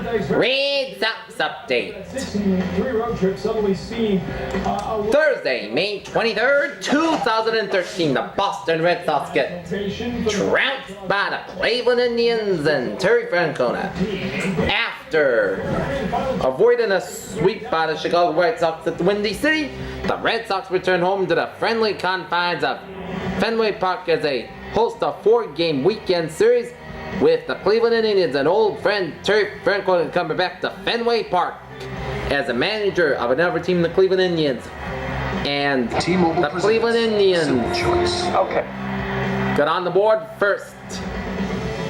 Red Sox update. 3 road trips suddenly seeing Thursday, May 23rd, 2013, the Boston Red Sox get trounced by the Cleveland Indians and Terry Francona. After avoiding a sweep by the Chicago White Sox at the Windy City, the Red Sox return home to the friendly confines of Fenway Park as they host a 4-game weekend series with the Cleveland Indians and old friend Terry Francona coming back to Fenway Park as a manager of another team, the Cleveland Indians. And the Cleveland Indians got on the board first.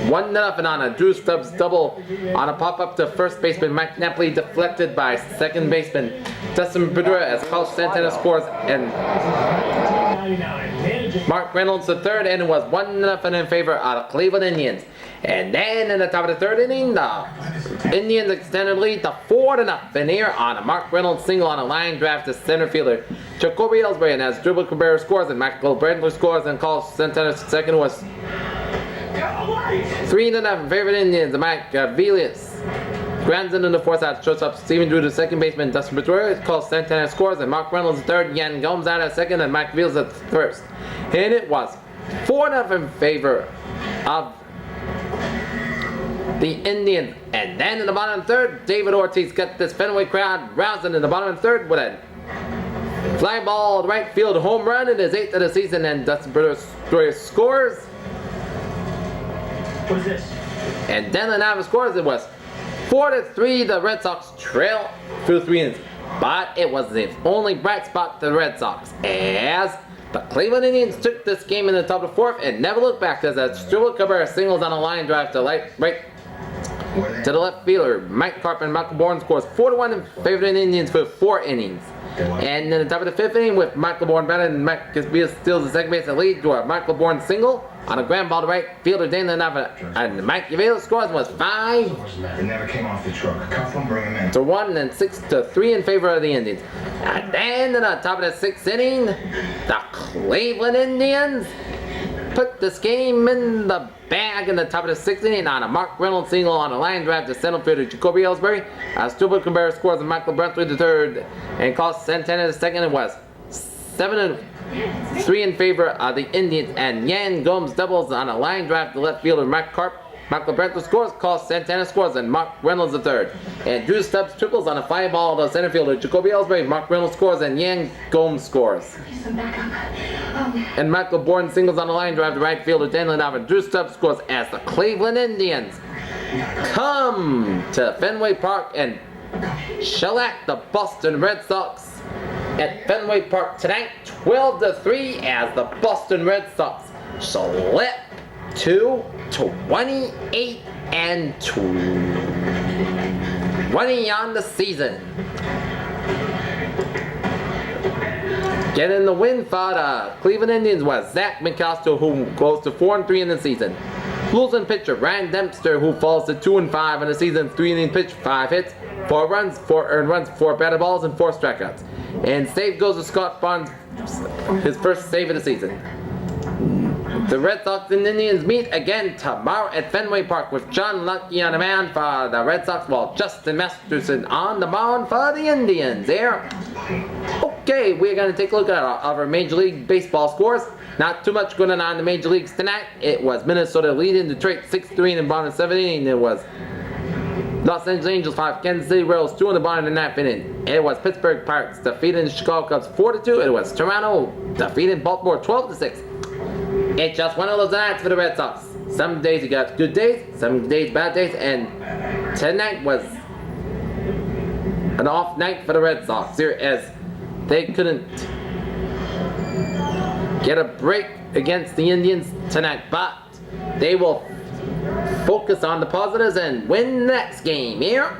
1-0 on a Drew Stubbs double on a pop-up to first baseman Mike Napoli, deflected by second baseman Dustin Pedroia as Carlos Santana scores, and Mark Reynolds the third, and it was 1-0 in favor of the Cleveland Indians. And then in the top of the third inning, the Indians extended lead to 4-0 here on a Mark Reynolds single on a line drive to center fielder Jacoby Ellsbury, and as Dribble Cabrera scores and Michael Brantley scores and Carlos Santana's second was 3-0 in favor of the Indians. Mike Velius grounds into the fourth out, shortstop Steven Drew to second baseman Dustin Pedroia, Carlos Santana scores, and Mark Reynolds third, Yan Gomes out at second, and Mike Velius at first. And it was 4-0 in favor of the Indians. And then in the bottom third, David Ortiz got this Fenway crowd rousing in the bottom third with a fly ball right field home run in his 8th of the season, and Dustin Pedroia scores. What is this? And then the Nava scores. It was 4-3. The Red Sox trail through 3 innings. But it was the only bright spot to the Red Sox, as the Cleveland Indians took this game in the top of the fourth and never looked back, as a Dribble Cabrera singles on a line drive to right to the left fielder Mike Carp, and Michael Bourne scores 4-1 in favor of the Indians for 4 innings. And in the top of the 5th inning, with Michael Bourne batting and Mike Castillo steals the second base and lead to a Michael Bourne single on a ground ball to right fielder Dana Nava, and Mike Velius scores was 5 It never came off the truck. Cuff him, bring him in. to 1 and 6-3 in favor of the Indians. And then in the top of the 6th inning, the Cleveland Indians put this game in the bag in the top of the 6th inning on a Mark Reynolds single on a line drive to center fielder Jacoby Ellsbury. As Dribble Cabrera scores and Michael Brantley the third, and Carlos Santana the second. It was 7-3 in favor of the Indians, and Yan Gomes doubles on a line drive to left fielder Mike Carp. Michael Brantley scores, Carlos Santana scores, and Mark Reynolds the third. And Drew Stubbs triples on a fly ball to center fielder Jacoby Ellsbury. Mark Reynolds scores, and Yan Gomes scores. And Michael Bourne singles on a line drive to right fielder Dan Lenov. Drew Stubbs scores as the Cleveland Indians come to Fenway Park and shellac the Boston Red Sox at Fenway Park tonight, 12-3, as the Boston Red Sox slip to 28 and 20 on the season. Getting the win for the Cleveland Indians was Zach McAllister, who goes to 4-3 in the season. Losing pitcher Ryan Dempster, who falls to 2-5 in the season, 3-inning pitch, 5 hits, 4 runs, 4 earned runs, 4 batted balls, and 4 strikeouts. And save goes to Scott Barnes, his first save of the season. The Red Sox and Indians meet again tomorrow at Fenway Park, with John Lucky on the mound for the Red Sox, while Justin Masterson on the mound for the Indians. There. Okay, we're going to take a look at our Major League Baseball scores. Not too much going on in the Major Leagues tonight. It was Minnesota leading Detroit 6-3 in the bottom of the 7th inning. It was Los Angeles Angels 5, Kansas City Royals 2 in the bottom of the 9th inning. It was Pittsburgh Pirates defeating the Chicago Cubs 4-2. It was Toronto defeating Baltimore 12-6. It's just one of those nights for the Red Sox. Some days you got good days, some days bad days, and tonight was an off night for the Red Sox here, as they couldn't get a break against the Indians tonight, but they will focus on the positives and win the next game here